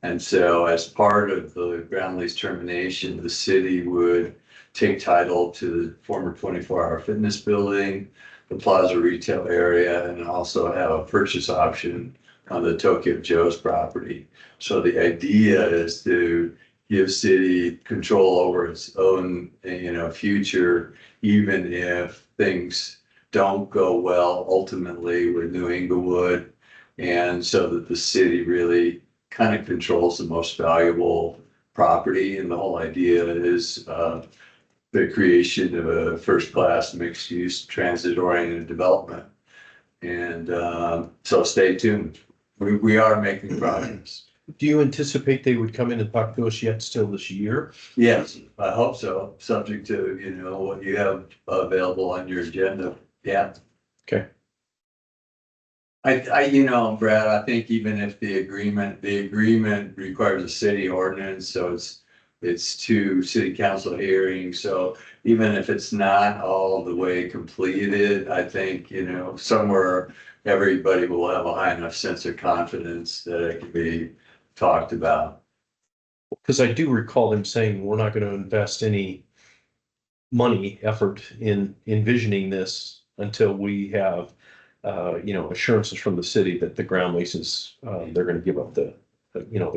And so as part of the ground lease termination, the city would take title to the former 24-hour fitness building, the Plaza retail area, and also have a purchase option on the Tokyo Joe's property. So the idea is to give city control over its own, you know, future, even if things don't go well ultimately with New Englewood, and so that the city really kind of controls the most valuable property. And the whole idea is the creation of a first-class mixed-use transit-oriented development. And so stay tuned. We are making progress. Do you anticipate they would come in and talk to us yet still this year? Yes, I hope so, subject to, you know, what you have available on your agenda. Yeah. Okay. You know, Brad, I think even if the agreement requires a city ordinance, so it's two city council hearings. So even if it's not all the way completed, I think, you know, somewhere everybody will have a high enough sense of confidence that it can be talked about. Because I do recall them saying, we're not going to invest any money, effort in envisioning this until we have, you know, assurances from the city that the ground leases, they're going to give up the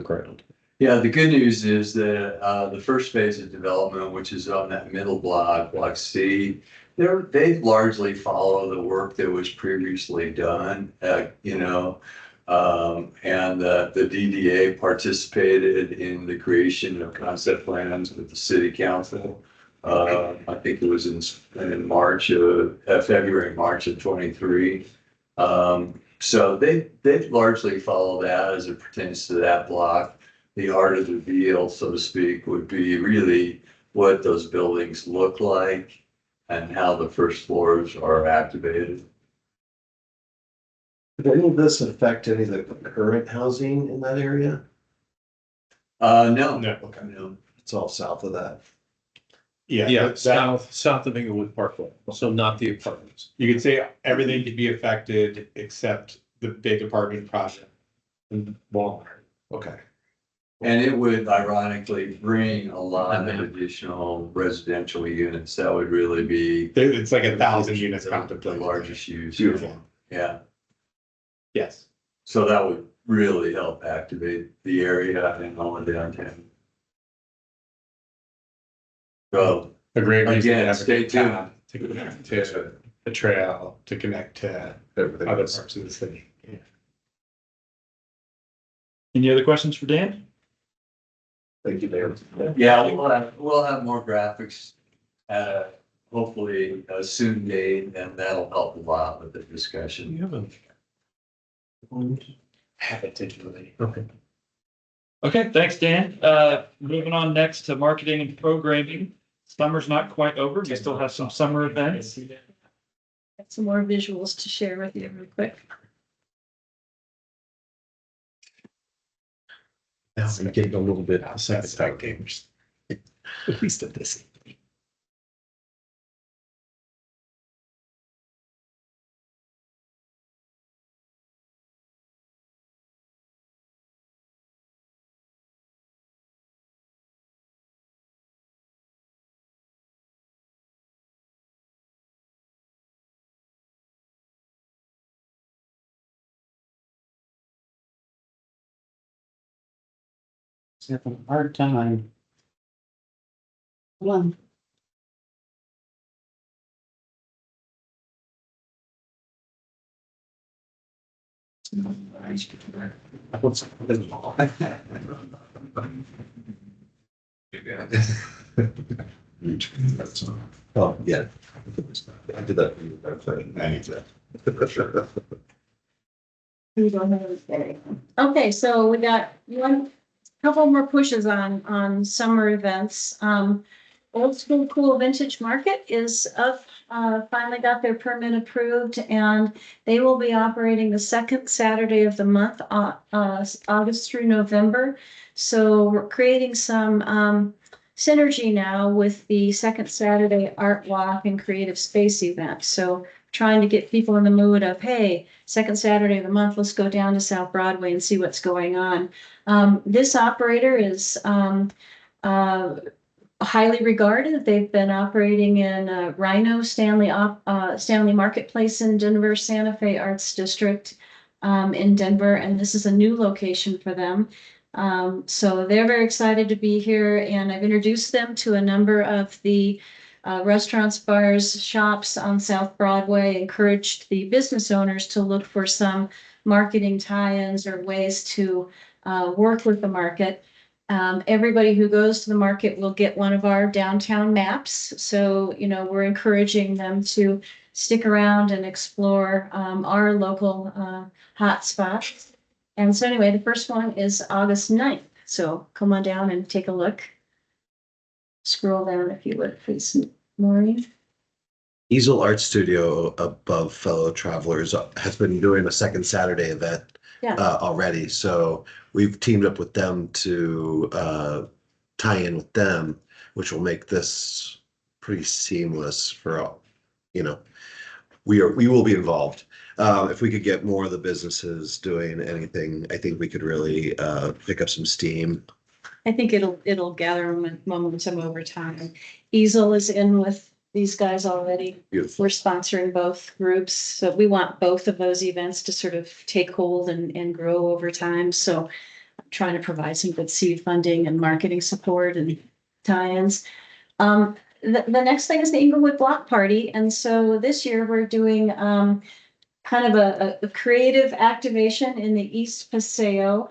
ground. Yeah, the good news is that the first phase of development, which is on that middle block, Block C, they largely follow the work that was previously done, you know, and the DDA participated in the creation of concept plans with the city council I think it was in February, March of 23. So they largely follow that as it pertains to that block. The art of the deal, so to speak, would be really what those buildings look like and how the first floors are activated. Did any of this affect any of the current housing in that area? No. No. Okay. No. It's all south of that. Yeah, Yeah, that, south of Englewood Parkway, so not the apartments. you could say everything could be affected except the big apartment project in Walmart. Okay. And it would ironically bring a lot of additional residential units. That would really be It's like 1,000 units the contemplated. largest use. Beautiful. Yeah. Yes. So that would really help activate the area and all the downtown. So A great reason to again, have a stay good tuned. path to connect to the trail, to connect to Everything other else. parts of the city. Yeah. Any other questions for Dan? Thank you, David. Yeah, we'll have more graphics at a hopefully a soon date, and that'll help a lot with the discussion. You haven't. Have it digitally. Okay. Okay, thanks, Dan. Moving on next to marketing and programming. Summer's not quite over. We still have some summer events. Got some more visuals to share with you real quick. Now I'm getting a little bit. Spectators. At least at this. Having a hard time. One. Oh, yeah. I did that. I need that. Okay, so we got one, couple more pushes on summer events. Old School Cool Vintage Market is up, finally got their permit approved, and they will be operating the second Saturday of the month, August through November. So we're creating some synergy now with the second Saturday Art Walk and Creative Space event. So trying to get people in the mood of, hey, second Saturday of the month, let's go down to South Broadway and see what's going on. This operator is highly regarded. They've been operating in Rhino, Stanley Marketplace in Denver, Santa Fe Arts District in Denver, and this is a new location for them. So they're very excited to be here, and I've introduced them to a number of the restaurants, bars, shops on South Broadway, encouraged the business owners to look for some marketing tie-ins or ways to work with the market. Everybody who goes to the market will get one of our downtown maps. So, you know, we're encouraging them to stick around and explore our local hot spots. And so anyway, the first one is August 9th. So come on down and take a look. Scroll down if you would, please, Maureen. Easel Art Studio above Fellow Travelers has been doing a second Saturday event Yeah. already. So we've teamed up with them to tie in with them, which will make this pretty seamless for all, you know, we will be involved. If we could get more of the businesses doing anything, I think we could really pick up some steam. I think it'll gather momentum over time. Easel is in with these guys already. Beautiful. We're sponsoring both groups, so we want both of those events to sort of take hold and grow over time. So I'm trying to provide some good seed funding and marketing support and tie-ins. The next thing is the Englewood Block Party, and so this year we're doing kind of a creative activation in the East Paseo.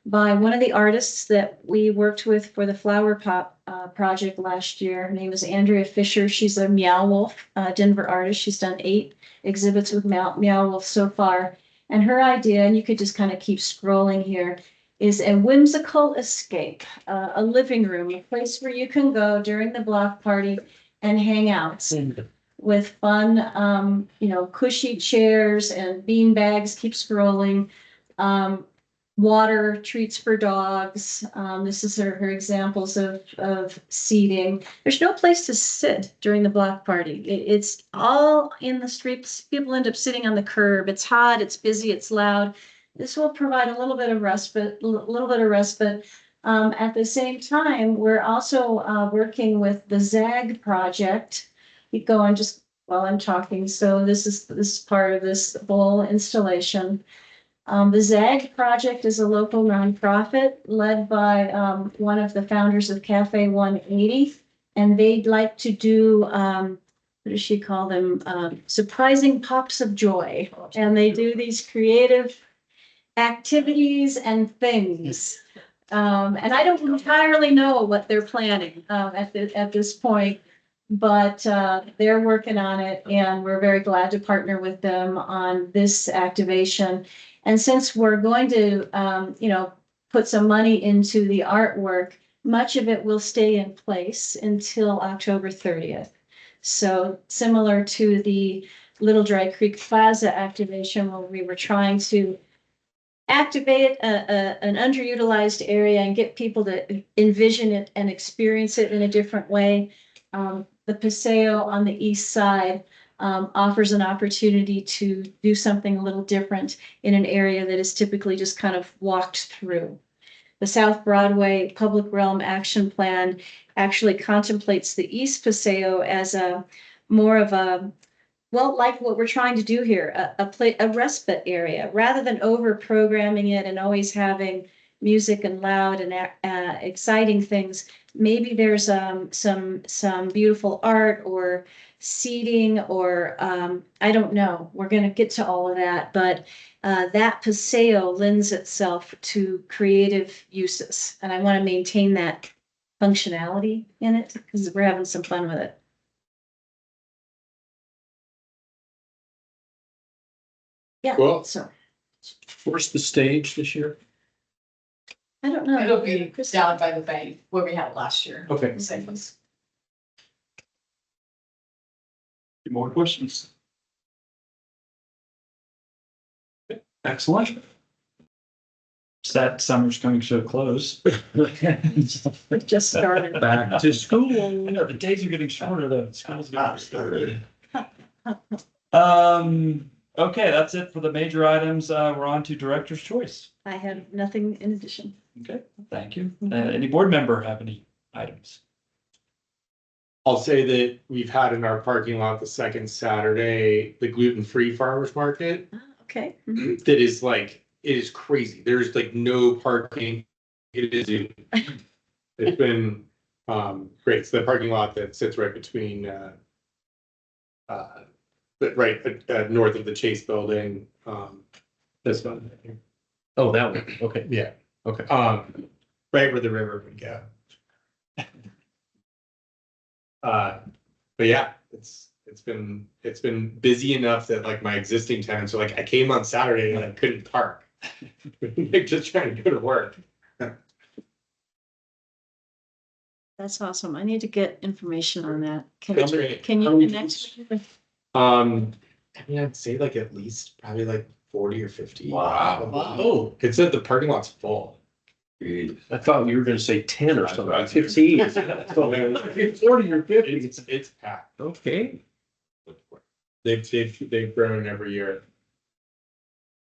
by one of the artists that we worked with for the Flower Pop project last year. Her name is Andrea Fisher. She's a Meow Wolf Denver artist. She's done 8 exhibits with Meow Wolf so far. And her idea, and you could just kind of keep scrolling here, is a whimsical escape, a living room, a place where you can go during the block party and hang out with fun, cushy chairs and bean bags. Keep scrolling. Water, treats for dogs. This is her examples of seating. There's no place to sit during the block party. It's all in the streets. People end up sitting on the curb. It's hot, it's busy, it's loud. This will provide a little bit of respite, at the same time, we're also working with the ZAG project. Keep going just while I'm talking. So this is part of this bowl installation. The ZAG project is a local nonprofit led by one of the founders of Cafe 180, and they'd like to do what does she call them? Surprising pops of joy, and they do these creative activities and things. And I don't entirely know what they're planning at this point, but they're working on it, and we're very glad to partner with them on this activation. And since we're going to, put some money into the artwork, much of it will stay in place until October 30th. So similar to the Little Dry Creek Plaza activation, where we were trying to activate an underutilized area and get people to envision it and experience it in a different way. The Paseo on the east side offers an opportunity to do something a little different in an area that is typically just kind of walked through. The South Broadway Public Realm Action Plan actually contemplates the East Paseo as more of a, well, like what we're trying to do here, a respite area, rather than over programming it and always having music and loud and exciting things. Maybe there's some beautiful art or seating or I don't know. We're going to get to all of that, but that Paseo lends itself to creative uses, and I want to maintain that functionality in it because we're having some fun with it. Yeah. Cool. So Where's the stage this year? I don't know. It'll be down by the bank where we had it last year. Okay. Same place. Any more questions? Excellent. Sad summer's coming to a close. We just started. Back to school. Yeah, the days are getting shorter though. School's getting started. Okay, that's it for the major items. We're on to director's choice. I have nothing in addition. Okay, thank you. Any board member have any items? I'll say that we've had in our parking lot the second Saturday, the gluten-free farmers market. Okay. That is like, it is crazy. There's like no parking. It's been great. It's the parking lot that sits right between north of the Chase building. This one. Oh, that one. Okay. Yeah. Okay. Right where the river would go. But yeah, it's been busy enough that like my existing tenants are like, I came on Saturday and I couldn't park. They're just trying to go to work. That's awesome. I need to get information on that. That's great. Can you connect? I mean, I'd say like at least probably like 40 or 50. Wow. Oh, it's that the parking lot's full. I thought you were gonna say 10 or something, 15. 40 or 50. It's packed. Okay. They've grown every year.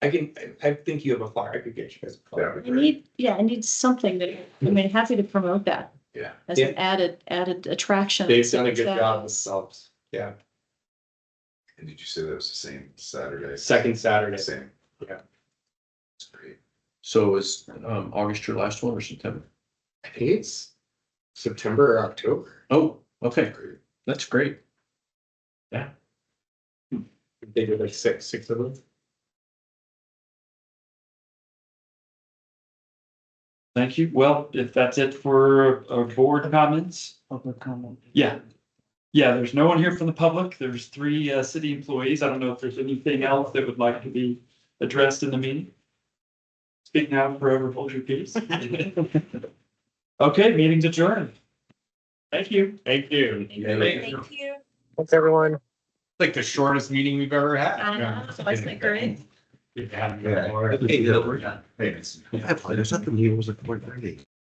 I think you have a flyer. I could get you guys a flyer. I need something that, I mean, happy to promote that Yeah. as an added attraction. They've done a good job themselves. Yeah. And did you say that was the same Saturday? Second Saturday. Same. Yeah. That's great. So is August your last one or September? I think it's September or October. Oh, okay. Great. That's great. They did like six of them. Thank you. Well, if that's it for board comments. Public comment. Yeah. Yeah, there's no one here from the public. There's three city employees. I don't know if there's anything else that would like to be addressed in the meeting. Speak now, forever hold your peace. Okay, meeting's adjourned. Thank you. Thank you. Thank you. Thanks, everyone. Like the shortest meeting we've ever had. I know, wasn't it great? Yeah. Hey, I apologize. I thought the meeting was like 4:30.